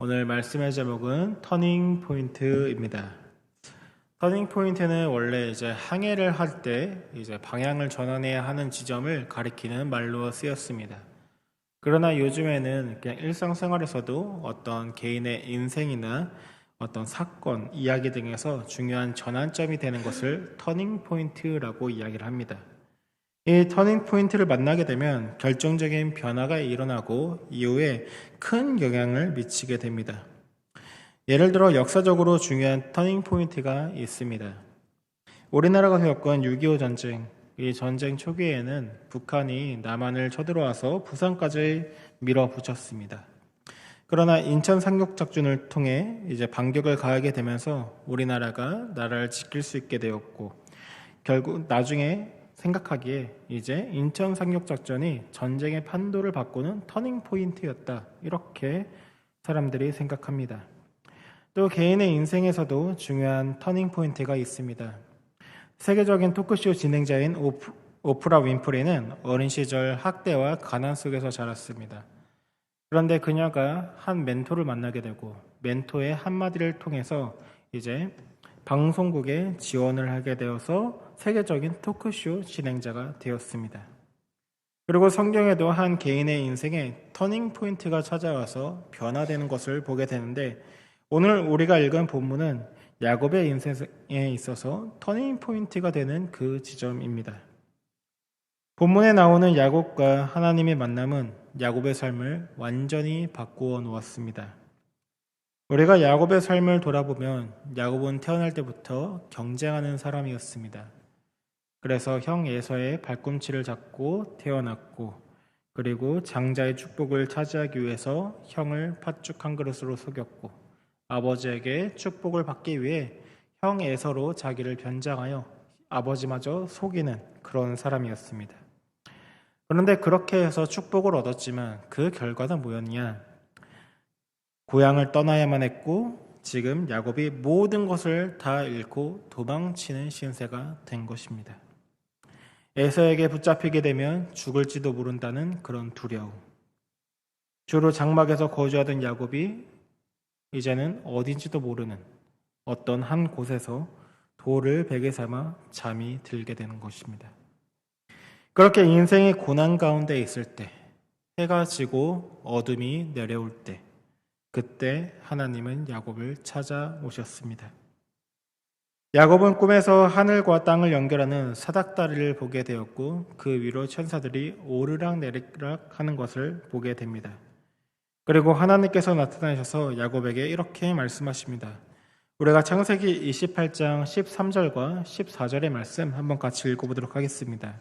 오늘 말씀의 제목은 터닝 포인트입니다. 터닝 포인트는 원래 항해를 할 때 방향을 전환해야 하는 지점을 가리키는 말로 쓰였습니다. 그러나 요즘에는 그냥 일상생활에서도 어떤 개인의 인생이나 어떤 사건, 이야기 등에서 중요한 전환점이 되는 것을 터닝 포인트라고 이야기를 합니다. 이 터닝 포인트를 만나게 되면 결정적인 변화가 일어나고 이후에 큰 영향을 미치게 됩니다. 예를 들어 역사적으로 중요한 터닝 포인트가 있습니다. 우리나라가 겪은 6.25 전쟁, 이 전쟁 초기에는 북한이 남한을 쳐들어와서 부산까지 밀어붙였습니다. 그러나 인천 상륙 작전을 통해 반격을 가하게 되면서 우리나라가 나라를 지킬 수 있게 되었고, 결국 나중에 생각하기에 인천 상륙 작전이 전쟁의 판도를 바꾸는 터닝 포인트였다, 이렇게 사람들이 생각합니다. 또 개인의 인생에서도 중요한 터닝 포인트가 있습니다. 세계적인 토크쇼 진행자인 오프라 윈프리는 어린 시절 학대와 가난 속에서 자랐습니다. 그런데 그녀가 한 멘토를 만나게 되고 멘토의 한마디를 통해서 방송국에 지원을 하게 되어서 세계적인 토크쇼 진행자가 되었습니다. 그리고 성경에도 한 개인의 인생에 터닝 포인트가 찾아와서 변화되는 것을 보게 되는데, 오늘 우리가 읽은 본문은 야곱의 인생에 있어서 터닝 포인트가 되는 그 지점입니다. 본문에 나오는 야곱과 하나님의 만남은 야곱의 삶을 완전히 바꾸어 놓았습니다. 우리가 야곱의 삶을 돌아보면 야곱은 태어날 때부터 경쟁하는 사람이었습니다. 그래서 형 에서의 발꿈치를 잡고 태어났고, 그리고 장자의 축복을 차지하기 위해서 형을 팥죽 한 그릇으로 속였고, 아버지에게 축복을 받기 위해 형 에서로 자기를 변장하여 아버지마저 속이는 그런 사람이었습니다. 그런데 그렇게 해서 축복을 얻었지만 그 결과는 뭐였냐? 고향을 떠나야만 했고, 지금 야곱이 모든 것을 다 잃고 도망치는 신세가 된 것입니다. 에서에게 붙잡히게 되면 죽을지도 모른다는 그런 두려움. 주로 장막에서 거주하던 야곱이 이제는 어딘지도 모르는 어떤 한 곳에서 돌을 베개 삼아 잠이 들게 되는 것입니다. 그렇게 인생의 고난 가운데 있을 때, 해가 지고 어둠이 내려올 때, 그때 하나님은 야곱을 찾아오셨습니다. 야곱은 꿈에서 하늘과 땅을 연결하는 사닥다리를 보게 되었고, 그 위로 천사들이 오르락내리락 하는 것을 보게 됩니다. 그리고 하나님께서 나타나셔서 야곱에게 이렇게 말씀하십니다. 우리가 창세기 28장 13절과 14절의 말씀 한번 같이 읽어보도록 하겠습니다.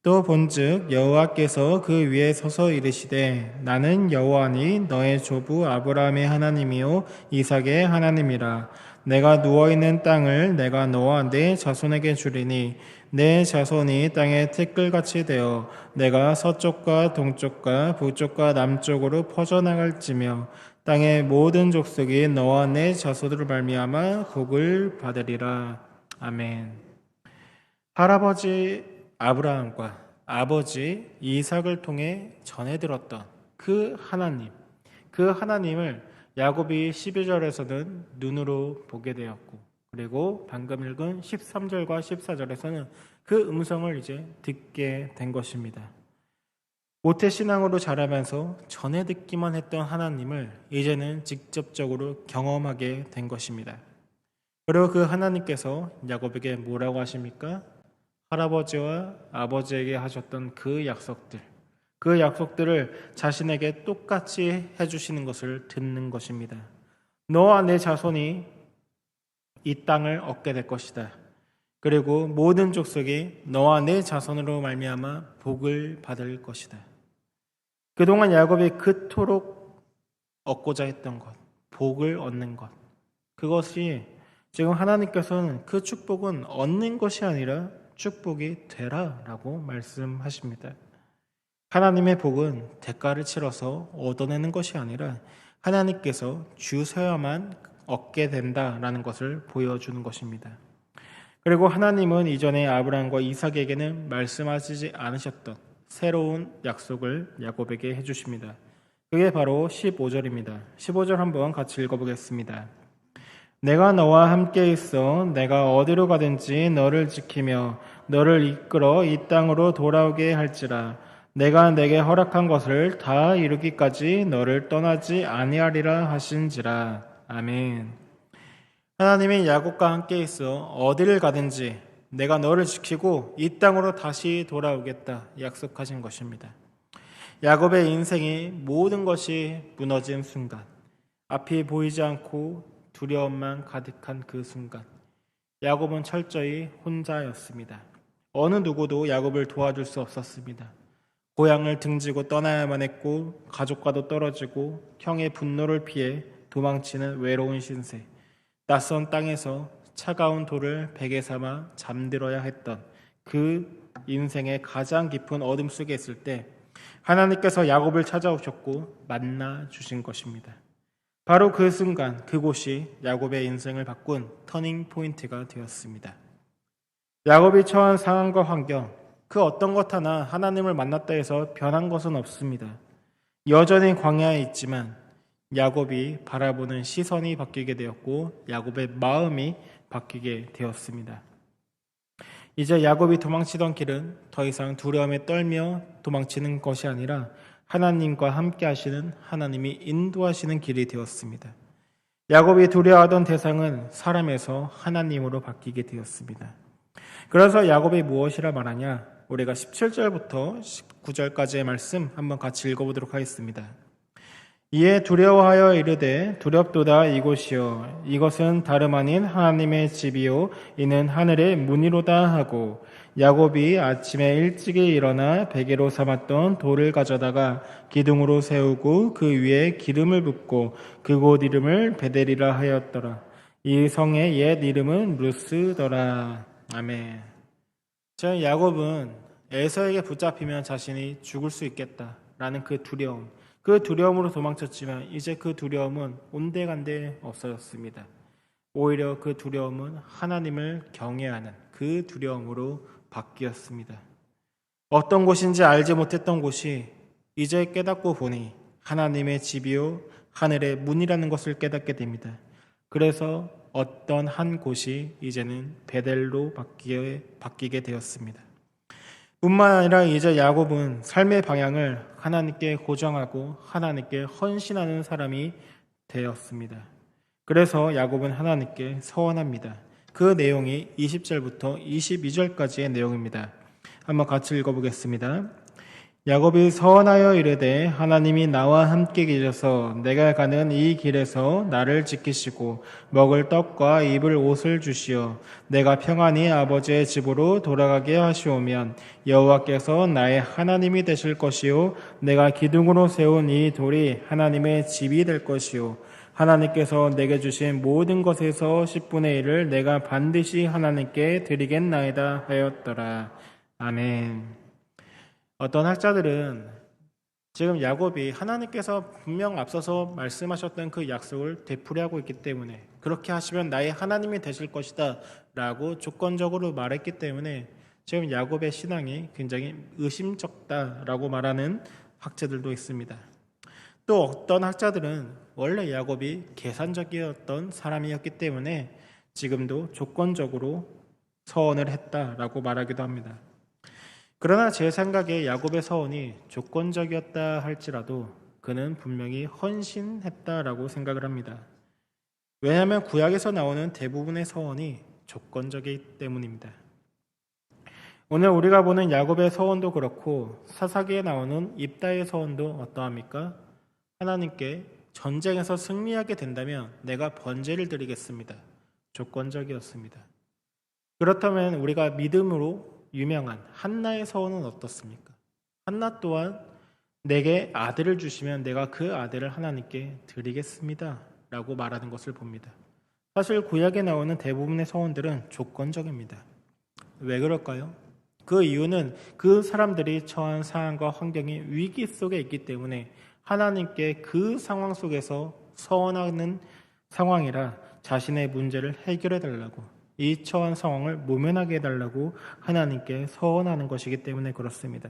또 본즉 여호와께서 그 위에 서서 이르시되 나는 여호와니 너의 조부 아브라함의 하나님이요 이삭의 하나님이라. 내가 누워있는 땅을 내가 너와 내 자손에게 주리니 내 자손이 땅의 티끌같이 되어 내가 서쪽과 동쪽과 북쪽과 남쪽으로 퍼져나갈지며 땅의 모든 족속이 너와 내 자손으로 말미암아 복을 받으리라. 아멘. 할아버지 아브라함과 아버지 이삭을 통해 전해 들었던 그 하나님을 야곱이 12절에서는 눈으로 보게 되었고, 그리고 방금 읽은 13절과 14절에서는 그 음성을 듣게 된 것입니다. 모태신앙으로 자라면서 전해 듣기만 했던 하나님을 이제는 직접적으로 경험하게 된 것입니다. 그리고 그 하나님께서 야곱에게 뭐라고 하십니까? 할아버지와 아버지에게 하셨던 그 약속들을 자신에게 똑같이 해주시는 것을 듣는 것입니다. 너와 내 자손이 이 땅을 얻게 될 것이다. 그리고 모든 족속이 너와 내 자손으로 말미암아 복을 받을 것이다. 그동안 야곱이 그토록 얻고자 했던 것, 복을 얻는 것, 그것이 지금 하나님께서는 그 축복은 얻는 것이 아니라 축복이 되라라고 말씀하십니다. 하나님의 복은 대가를 치러서 얻어내는 것이 아니라 하나님께서 주셔야만 얻게 된다라는 것을 보여주는 것입니다. 그리고 하나님은 이전에 아브라함과 이삭에게는 말씀하시지 않으셨던 새로운 약속을 야곱에게 해주십니다. 그게 바로 15절입니다. 15절 한번 같이 읽어보겠습니다. 내가 너와 함께 있어 내가 어디로 가든지 너를 지키며 너를 이끌어 이 땅으로 돌아오게 할지라. 내가 내게 허락한 것을 다 이루기까지 너를 떠나지 아니하리라 하신지라. 아멘. 하나님이 야곱과 함께 있어 어디를 가든지 내가 너를 지키고 이 땅으로 다시 돌아오겠다 약속하신 것입니다. 야곱의 인생이 모든 것이 무너진 순간, 앞이 보이지 않고 두려움만 가득한 그 순간, 야곱은 철저히 혼자였습니다. 어느 누구도 야곱을 도와줄 수 없었습니다. 고향을 등지고 떠나야만 했고 가족과도 떨어지고 형의 분노를 피해 도망치는 외로운 신세, 낯선 땅에서 차가운 돌을 베개 삼아 잠들어야 했던 그 인생의 가장 깊은 어둠 속에 있을 때 하나님께서 야곱을 찾아오셨고 만나 주신 것입니다. 바로 그 순간 그곳이 야곱의 인생을 바꾼 터닝 포인트가 되었습니다. 야곱이 처한 상황과 환경, 그 어떤 것 하나 하나님을 만났다 해서 변한 것은 없습니다. 여전히 광야에 있지만 야곱이 바라보는 시선이 바뀌게 되었고 야곱의 마음이 바뀌게 되었습니다. 이제 야곱이 도망치던 길은 더 이상 두려움에 떨며 도망치는 것이 아니라 하나님과 함께 하시는 하나님이 인도하시는 길이 되었습니다. 야곱이 두려워하던 대상은 사람에서 하나님으로 바뀌게 되었습니다. 그래서 야곱이 무엇이라 말하냐? 우리가 17절부터 19절까지의 말씀 한번 같이 읽어보도록 하겠습니다. 이에 두려워하여 이르되 두렵도다 이곳이요 이것은 다름 아닌 하나님의 집이요 이는 하늘의 문이로다 하고 야곱이 아침에 일찍이 일어나 베개로 삼았던 돌을 가져다가 기둥으로 세우고 그 위에 기름을 붓고 그곳 이름을 베델이라 하였더라. 이 성의 옛 이름은 루스더라. 아멘. 저 야곱은 에서에게 붙잡히면 자신이 죽을 수 있겠다라는 그 두려움으로 도망쳤지만 이제 그 두려움은 온데간데 없어졌습니다. 오히려 그 두려움은 하나님을 경외하는 그 두려움으로 바뀌었습니다. 어떤 곳인지 알지 못했던 곳이 이제 깨닫고 보니 하나님의 집이요 하늘의 문이라는 것을 깨닫게 됩니다. 그래서 어떤 한 곳이 이제는 베델로 바뀌게 되었습니다. 뿐만 아니라 이제 야곱은 삶의 방향을 하나님께 고정하고 하나님께 헌신하는 사람이 되었습니다. 그래서 야곱은 하나님께 서원합니다. 그 내용이 20절부터 22절까지의 내용입니다. 한번 같이 읽어보겠습니다. 야곱이 서원하여 이르되 하나님이 나와 함께 계셔서 내가 가는 이 길에서 나를 지키시고 먹을 떡과 입을 옷을 주시어 내가 평안히 아버지의 집으로 돌아가게 하시오면 여호와께서 나의 하나님이 되실 것이요 내가 기둥으로 세운 이 돌이 하나님의 집이 될 것이요 하나님께서 내게 주신 모든 것에서 10분의 1을 내가 반드시 하나님께 드리겠나이다 하였더라. 아멘. 어떤 학자들은 지금 야곱이 하나님께서 분명 앞서서 말씀하셨던 그 약속을 되풀이하고 있기 때문에 그렇게 하시면 나의 하나님이 되실 것이다 라고 조건적으로 말했기 때문에 지금 야곱의 신앙이 굉장히 의심쩍다라고 말하는 학자들도 있습니다. 또 어떤 학자들은 원래 야곱이 계산적이었던 사람이었기 때문에 지금도 조건적으로 서원을 했다라고 말하기도 합니다. 그러나 제 생각에 야곱의 서원이 조건적이었다 할지라도 그는 분명히 헌신했다라고 생각을 합니다. 왜냐하면 구약에서 나오는 대부분의 서원이 조건적이기 때문입니다. 오늘 우리가 보는 야곱의 서원도 그렇고 사사기에 나오는 입다의 서원도 어떠합니까? 하나님께 전쟁에서 승리하게 된다면 내가 번제를 드리겠습니다. 조건적이었습니다. 그렇다면 우리가 믿음으로 유명한 한나의 서원은 어떻습니까? 한나 또한 내게 아들을 주시면 내가 그 아들을 하나님께 드리겠습니다 라고 말하는 것을 봅니다. 사실 구약에 나오는 대부분의 서원들은 조건적입니다. 왜 그럴까요? 그 이유는 그 사람들이 처한 상황과 환경이 위기 속에 있기 때문에 하나님께 그 상황 속에서 서원하는 상황이라 자신의 문제를 해결해 달라고 이 처한 상황을 모면하게 해달라고 하나님께 서원하는 것이기 때문에 그렇습니다.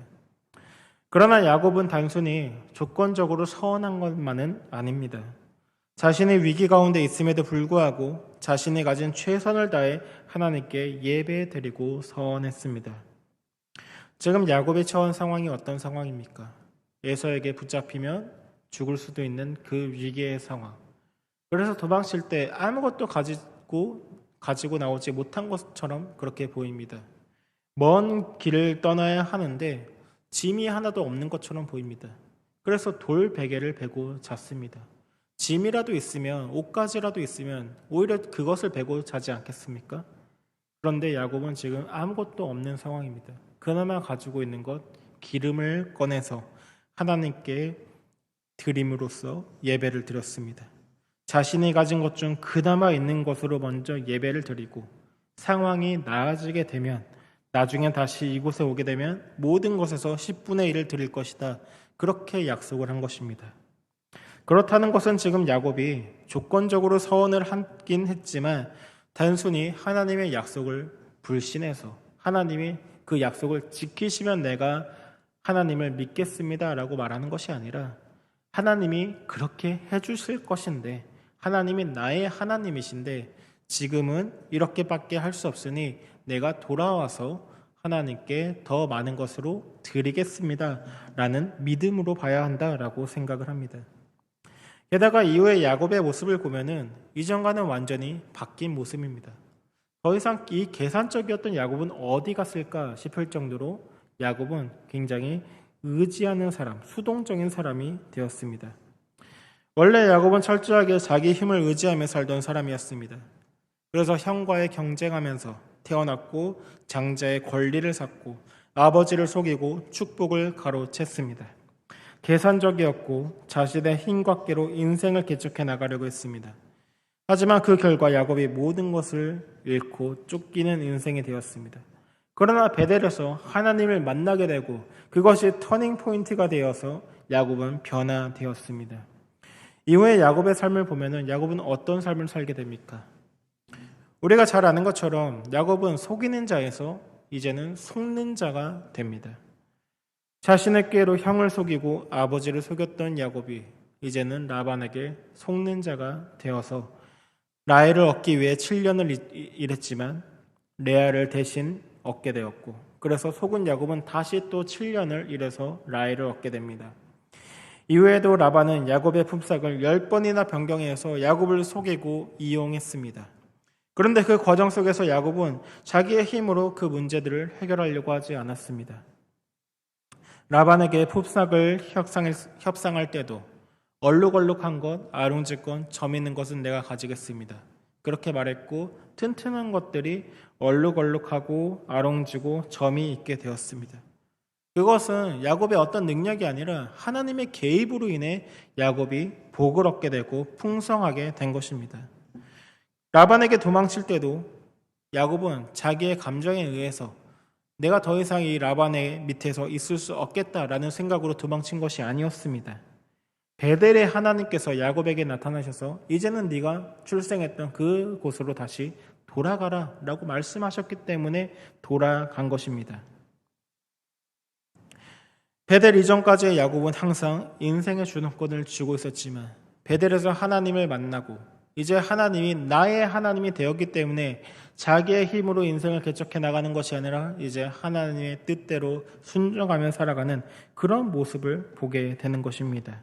그러나 야곱은 단순히 조건적으로 서운한 것만은 아닙니다. 자신의 위기 가운데 있음에도 불구하고 자신이 가진 최선을 다해 하나님께 예배드리고 서원했습니다. 지금 야곱이 처한 상황이 어떤 상황입니까? 에서에게 붙잡히면 죽을 수도 있는 그 위기의 상황. 그래서 도망칠 때 아무것도 가지고 나오지 못한 것처럼 그렇게 보입니다. 먼 길을 떠나야 하는데 짐이 하나도 없는 것처럼 보입니다. 그래서 돌 베개를 베고 잤습니다. 짐이라도 있으면, 옷가지라도 있으면 오히려 그것을 베고 자지 않겠습니까? 그런데 야곱은 지금 아무것도 없는 상황입니다. 그나마 가지고 있는 것, 기름을 꺼내서 하나님께 드림으로써 예배를 드렸습니다. 자신이 가진 것 중 그나마 있는 것으로 먼저 예배를 드리고 상황이 나아지게 되면 나중에 다시 이곳에 오게 되면 모든 것에서 10분의 1을 드릴 것이다. 그렇게 약속을 한 것입니다. 그렇다는 것은 지금 야곱이 조건적으로 서원을 하긴 했지만 단순히 하나님의 약속을 불신해서 하나님이 그 약속을 지키시면 내가 하나님을 믿겠습니다 라고 말하는 것이 아니라 하나님이 그렇게 해주실 것인데 하나님이 나의 하나님이신데 지금은 이렇게밖에 할 수 없으니 내가 돌아와서 하나님께 더 많은 것으로 드리겠습니다 라는 믿음으로 봐야 한다라고 생각을 합니다. 게다가 이후에 야곱의 모습을 보면은 이전과는 완전히 바뀐 모습입니다. 더 이상 이 계산적이었던 야곱은 어디 갔을까 싶을 정도로 야곱은 굉장히 의지하는 사람, 수동적인 사람이 되었습니다. 원래 야곱은 철저하게 자기 힘을 의지하며 살던 사람이었습니다. 그래서 형과의 경쟁하면서 태어났고 장자의 권리를 샀고 아버지를 속이고 축복을 가로챘습니다. 계산적이었고 자신의 힘과 깨로 인생을 개척해 나가려고 했습니다. 하지만 그 결과 야곱이 모든 것을 잃고 쫓기는 인생이 되었습니다. 그러나 베델에서 하나님을 만나게 되고 그것이 터닝 포인트가 되어서 야곱은 변화되었습니다. 이후에 야곱의 삶을 보면은 야곱은 어떤 삶을 살게 됩니까? 우리가 잘 아는 것처럼 야곱은 속이는 자에서 이제는 속는 자가 됩니다. 자신의 꾀로 형을 속이고 아버지를 속였던 야곱이 이제는 라반에게 속는 자가 되어서 라헬을 얻기 위해 7년을 일했지만 레아를 대신 얻게 되었고 그래서 속은 야곱은 다시 또 7년을 일해서 라헬을 얻게 됩니다. 이후에도 라반은 야곱의 품삯을 10번이나 변경해서 야곱을 속이고 이용했습니다. 그런데 그 과정 속에서 야곱은 자기의 힘으로 그 문제들을 해결하려고 하지 않았습니다. 라반에게 품삯을 협상할 때도 얼룩얼룩한 것, 아롱질건, 점 있는 것은 내가 가지겠습니다. 그렇게 말했고 튼튼한 것들이 얼룩얼룩하고 아롱지고 점이 있게 되었습니다. 그것은 야곱의 어떤 능력이 아니라 하나님의 개입으로 인해 야곱이 복을 얻게 되고 풍성하게 된 것입니다. 라반에게 도망칠 때도 야곱은 자기의 감정에 의해서 내가 더 이상 이 라반의 밑에서 있을 수 없겠다라는 생각으로 도망친 것이 아니었습니다. 베델의 하나님께서 야곱에게 나타나셔서 이제는 네가 출생했던 그 곳으로 다시 돌아가라 라고 말씀하셨기 때문에 돌아간 것입니다. 베델 이전까지의 야곱은 항상 인생의 주도권을 쥐고 있었지만 베델에서 하나님을 만나고 이제 하나님이 나의 하나님이 되었기 때문에 자기의 힘으로 인생을 개척해 나가는 것이 아니라 이제 하나님의 뜻대로 순종하며 살아가는 그런 모습을 보게 되는 것입니다.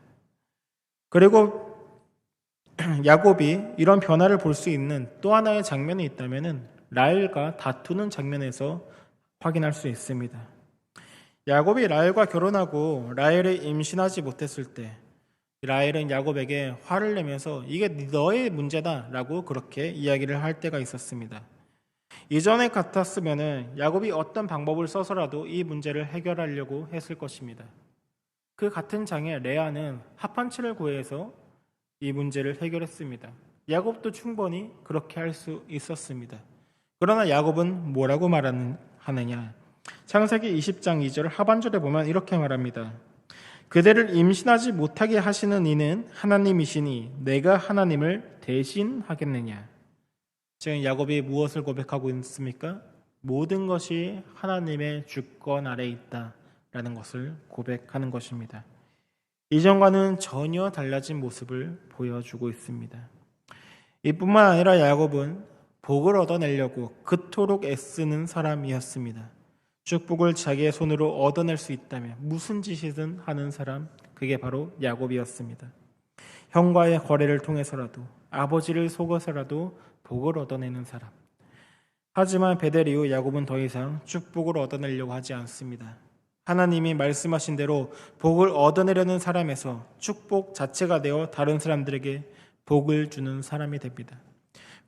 그리고 야곱이 이런 변화를 볼 수 있는 또 하나의 장면이 있다면 라헬과 다투는 장면에서 확인할 수 있습니다. 야곱이 라헬과 결혼하고 라헬을 임신하지 못했을 때 라헬은 야곱에게 화를 내면서 이게 너의 문제다라고 그렇게 이야기를 할 때가 있었습니다. 이전에 같았으면 야곱이 어떤 방법을 써서라도 이 문제를 해결하려고 했을 것입니다. 그 같은 장에 레아는 합판치를 구해서 이 문제를 해결했습니다. 야곱도 충분히 그렇게 할 수 있었습니다. 그러나 야곱은 뭐라고 하느냐? 창세기 20장 2절 하반절에 보면 이렇게 말합니다. 그대를 임신하지 못하게 하시는 이는 하나님이시니 내가 하나님을 대신하겠느냐? 지금 야곱이 무엇을 고백하고 있습니까? 모든 것이 하나님의 주권 아래에 있다 라는 것을 고백하는 것입니다. 이전과는 전혀 달라진 모습을 보여주고 있습니다. 이뿐만 아니라 야곱은 복을 얻어내려고 그토록 애쓰는 사람이었습니다. 축복을 자기의 손으로 얻어낼 수 있다면 무슨 짓이든 하는 사람, 그게 바로 야곱이었습니다. 형과의 거래를 통해서라도 아버지를 속여서라도 복을 얻어내는 사람. 하지만 베델 이후 야곱은 더 이상 축복을 얻어내려고 하지 않습니다. 하나님이 말씀하신 대로 복을 얻어내려는 사람에서 축복 자체가 되어 다른 사람들에게 복을 주는 사람이 됩니다.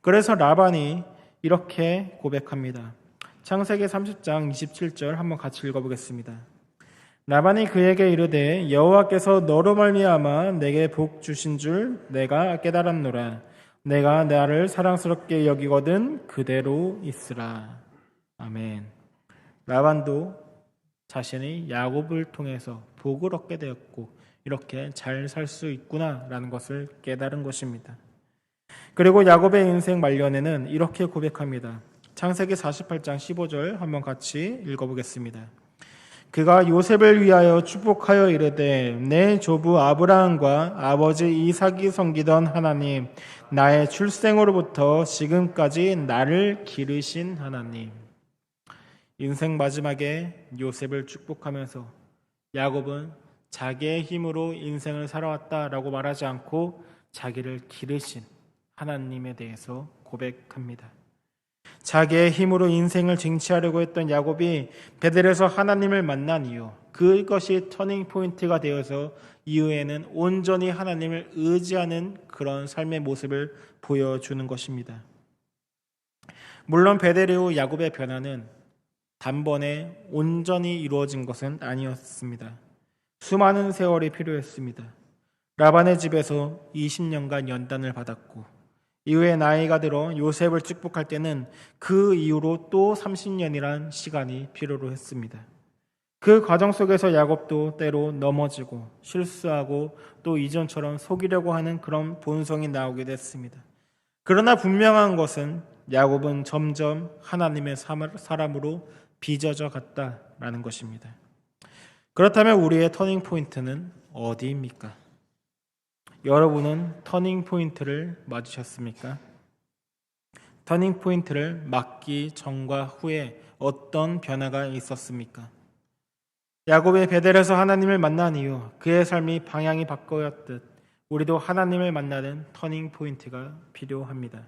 그래서 라반이 이렇게 고백합니다. 창세기 30장 27절 한번 같이 읽어보겠습니다. 라반이 그에게 이르되 여호와께서 너로 말미암아 내게 복 주신 줄 내가 깨달았노라. 내가 나를 사랑스럽게 여기거든 그대로 있으라. 아멘. 라반도 자신이 야곱을 통해서 복을 얻게 되었고 이렇게 잘 살 수 있구나라는 것을 깨달은 것입니다. 그리고 야곱의 인생 말년에는 이렇게 고백합니다. 창세기 48장 15절 한번 같이 읽어보겠습니다. 그가 요셉을 위하여 축복하여 이르되 내 조부 아브라함과 아버지 이삭이 섬기던 하나님, 나의 출생으로부터 지금까지 나를 기르신 하나님. 인생 마지막에 요셉을 축복하면서 야곱은 자기의 힘으로 인생을 살아왔다라고 말하지 않고 자기를 기르신 하나님에 대해서 고백합니다. 자기의 힘으로 인생을 쟁취하려고 했던 야곱이 베델에서 하나님을 만난 이유, 그것이 터닝 포인트가 되어서 이후에는 온전히 하나님을 의지하는 그런 삶의 모습을 보여주는 것입니다. 물론 베델 이후 야곱의 변화는 단번에 온전히 이루어진 것은 아니었습니다. 수많은 세월이 필요했습니다. 라반의 집에서 20년간 연단을 받았고 이후에 나이가 들어 요셉을 축복할 때는 그 이후로 또 30년이란 시간이 필요로 했습니다. 그 과정 속에서 야곱도 때로 넘어지고 실수하고 또 이전처럼 속이려고 하는 그런 본성이 나오게 됐습니다. 그러나 분명한 것은 야곱은 점점 하나님의 사람으로 빚어져 갔다라는 것입니다. 그렇다면 우리의 터닝 포인트는 어디입니까? 여러분은 터닝 포인트를 맞으셨습니까? 터닝 포인트를 맞기 전과 후에 어떤 변화가 있었습니까? 야곱의 베델에서 하나님을 만난 이후 그의 삶이 방향이 바뀌었듯 우리도 하나님을 만나는 터닝 포인트가 필요합니다.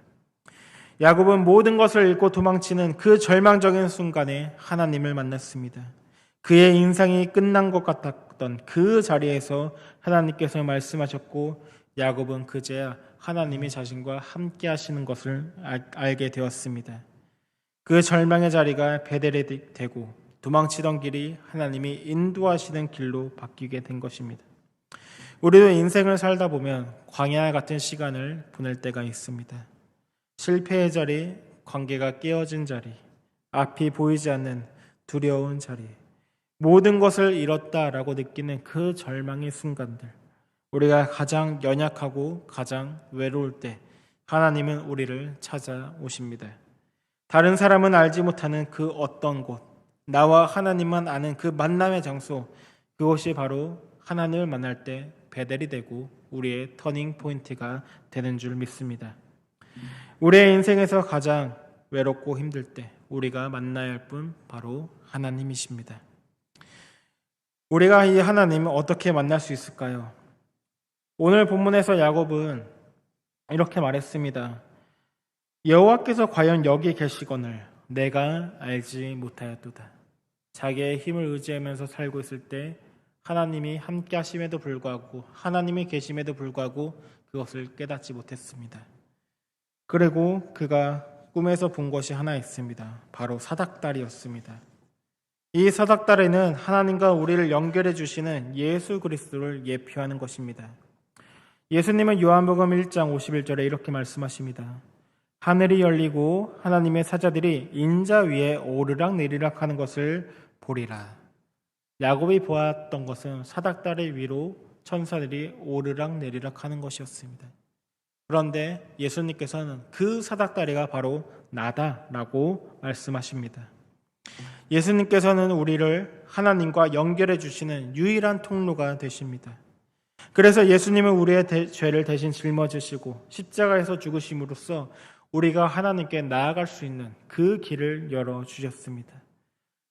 야곱은 모든 것을 잃고 도망치는 그 절망적인 순간에 하나님을 만났습니다. 그의 인생이 끝난 것 같았던 그 자리에서 하나님께서 말씀하셨고 야곱은 그제야 하나님이 자신과 함께 하시는 것을 알게 되었습니다. 그 절망의 자리가 베델이 되고 도망치던 길이 하나님이 인도하시는 길로 바뀌게 된 것입니다. 우리도 인생을 살다 보면 광야 같은 시간을 보낼 때가 있습니다. 실패의 자리, 관계가 깨어진 자리, 앞이 보이지 않는 두려운 자리, 모든 것을 잃었다라고 느끼는 그 절망의 순간들, 우리가 가장 연약하고 가장 외로울 때 하나님은 우리를 찾아오십니다. 다른 사람은 알지 못하는 그 어떤 곳, 나와 하나님만 아는 그 만남의 장소, 그것이 바로 하나님을 만날 때 베델이 되고 우리의 터닝 포인트가 되는 줄 믿습니다. 우리의 인생에서 가장 외롭고 힘들 때 우리가 만나야 할 분 바로 하나님이십니다. 우리가 이 하나님을 어떻게 만날 수 있을까요? 오늘 본문에서 야곱은 이렇게 말했습니다. 여호와께서 과연 여기 계시거늘 내가 알지 못하였도다. 자기의 힘을 의지하면서 살고 있을 때 하나님이 함께 하심에도 불구하고 하나님이 계심에도 불구하고 그것을 깨닫지 못했습니다. 그리고 그가 꿈에서 본 것이 하나 있습니다. 바로 사닥다리였습니다. 이 사닥다리는 하나님과 우리를 연결해 주시는 예수 그리스도를 예표하는 것입니다. 예수님은 요한복음 1장 51절에 이렇게 말씀하십니다. 하늘이 열리고 하나님의 사자들이 인자 위에 오르락 내리락 하는 것을 보리라. 야곱이 보았던 것은 사닥다리 위로 천사들이 오르락 내리락 하는 것이었습니다. 그런데 예수님께서는 그 사닥다리가 바로 나다라고 말씀하십니다. 예수님께서는 우리를 하나님과 연결해 주시는 유일한 통로가 되십니다. 그래서 예수님은 우리의 죄를 대신 짊어지시고 십자가에서 죽으심으로써 우리가 하나님께 나아갈 수 있는 그 길을 열어주셨습니다.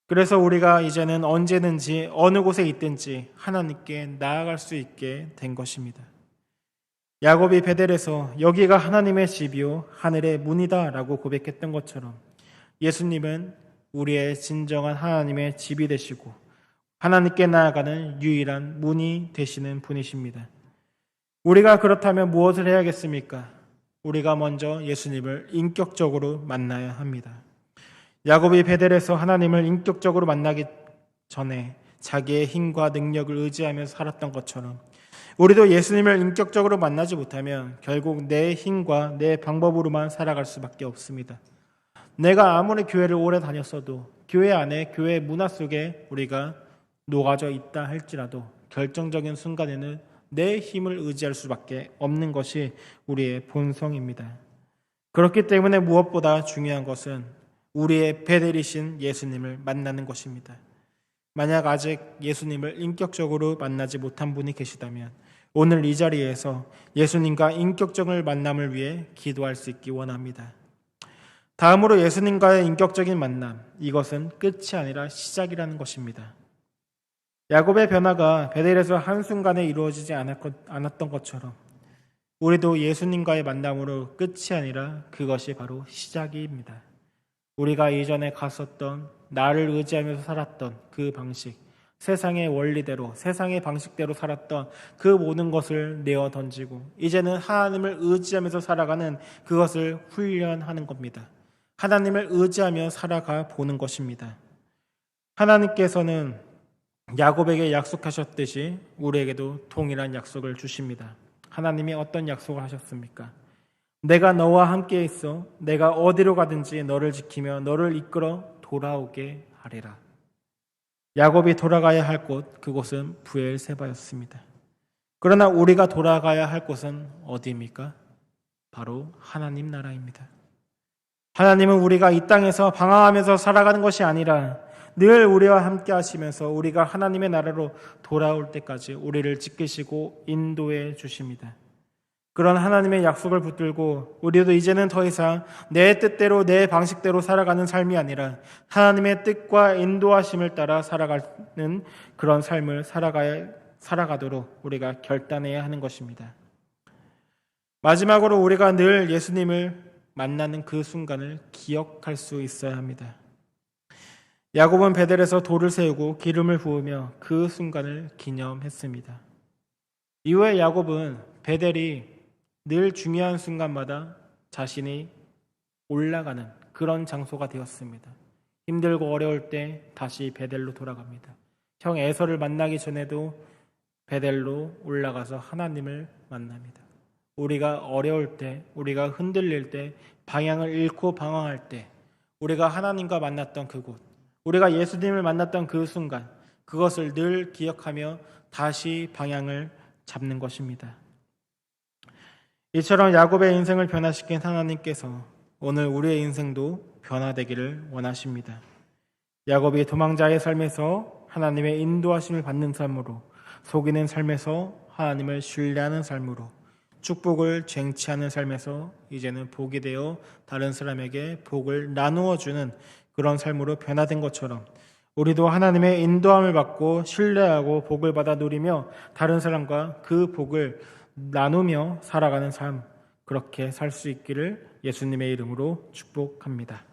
그래서 우리가 이제는 언제든지 어느 곳에 있든지 하나님께 나아갈 수 있게 된 것입니다. 야곱이 베델에서 여기가 하나님의 집이요 하늘의 문이다 라고 고백했던 것처럼 예수님은 우리의 진정한 하나님의 집이 되시고 하나님께 나아가는 유일한 문이 되시는 분이십니다. 우리가 그렇다면 무엇을 해야겠습니까? 우리가 먼저 예수님을 인격적으로 만나야 합니다. 야곱이 베델에서 하나님을 인격적으로 만나기 전에 자기의 힘과 능력을 의지하며 살았던 것처럼 우리도 예수님을 인격적으로 만나지 못하면 결국 내 힘과 내 방법으로만 살아갈 수밖에 없습니다. 내가 아무리 교회를 오래 다녔어도 교회 안에 교회 문화 속에 우리가 녹아져 있다 할지라도 결정적인 순간에는 내 힘을 의지할 수밖에 없는 것이 우리의 본성입니다. 그렇기 때문에 무엇보다 중요한 것은 우리의 베델이신 예수님을 만나는 것입니다. 만약 아직 예수님을 인격적으로 만나지 못한 분이 계시다면 오늘 이 자리에서 예수님과 인격적인 만남을 위해 기도할 수 있기 원합니다. 다음으로 예수님과의 인격적인 만남, 이것은 끝이 아니라 시작이라는 것입니다. 야곱의 변화가 베델에서 한순간에 이루어지지 않았던 것처럼 우리도 예수님과의 만남으로 끝이 아니라 그것이 바로 시작입니다. 우리가 이전에 갔었던 나를 의지하면서 살았던 그 방식, 세상의 원리대로, 세상의 방식대로 살았던 그 모든 것을 내어 던지고 이제는 하나님을 의지하면서 살아가는 그것을 훈련하는 겁니다. 하나님을 의지하며 살아가 보는 것입니다. 하나님께서는 야곱에게 약속하셨듯이 우리에게도 동일한 약속을 주십니다. 하나님이 어떤 약속을 하셨습니까? 내가 너와 함께 있어 내가 어디로 가든지 너를 지키며 너를 이끌어 돌아오게 하리라. 야곱이 돌아가야 할 곳, 그곳은 브엘세바였습니다. 그러나 우리가 돌아가야 할 곳은 어디입니까? 바로 하나님 나라입니다. 하나님은 우리가 이 땅에서 방황하면서 살아가는 것이 아니라 늘 우리와 함께 하시면서 우리가 하나님의 나라로 돌아올 때까지 우리를 지키시고 인도해 주십니다. 그런 하나님의 약속을 붙들고 우리도 이제는 더 이상 내 뜻대로 내 방식대로 살아가는 삶이 아니라 하나님의 뜻과 인도하심을 따라 살아가는 그런 삶을 살아가도록 우리가 결단해야 하는 것입니다. 마지막으로 우리가 늘 예수님을 만나는 그 순간을 기억할 수 있어야 합니다. 야곱은 베델에서 돌을 세우고 기름을 부으며 그 순간을 기념했습니다. 이후에 야곱은 베델이 늘 중요한 순간마다 자신이 올라가는 그런 장소가 되었습니다. 힘들고 어려울 때 다시 베델로 돌아갑니다. 형 에서를 만나기 전에도 베델로 올라가서 하나님을 만납니다. 우리가 어려울 때, 우리가 흔들릴 때, 방향을 잃고 방황할 때, 우리가 하나님과 만났던 그곳, 우리가 예수님을 만났던 그 순간, 그것을 늘 기억하며 다시 방향을 잡는 것입니다. 이처럼 야곱의 인생을 변화시킨 하나님께서 오늘 우리의 인생도 변화되기를 원하십니다. 야곱이 도망자의 삶에서 하나님의 인도하심을 받는 삶으로, 속이는 삶에서 하나님을 신뢰하는 삶으로, 축복을 쟁취하는 삶에서 이제는 복이 되어 다른 사람에게 복을 나누어 주는 그런 삶으로 변화된 것처럼 우리도 하나님의 인도함을 받고 신뢰하고 복을 받아 누리며 다른 사람과 그 복을 나누며 살아가는 삶, 그렇게 살 수 있기를 예수님의 이름으로 축복합니다.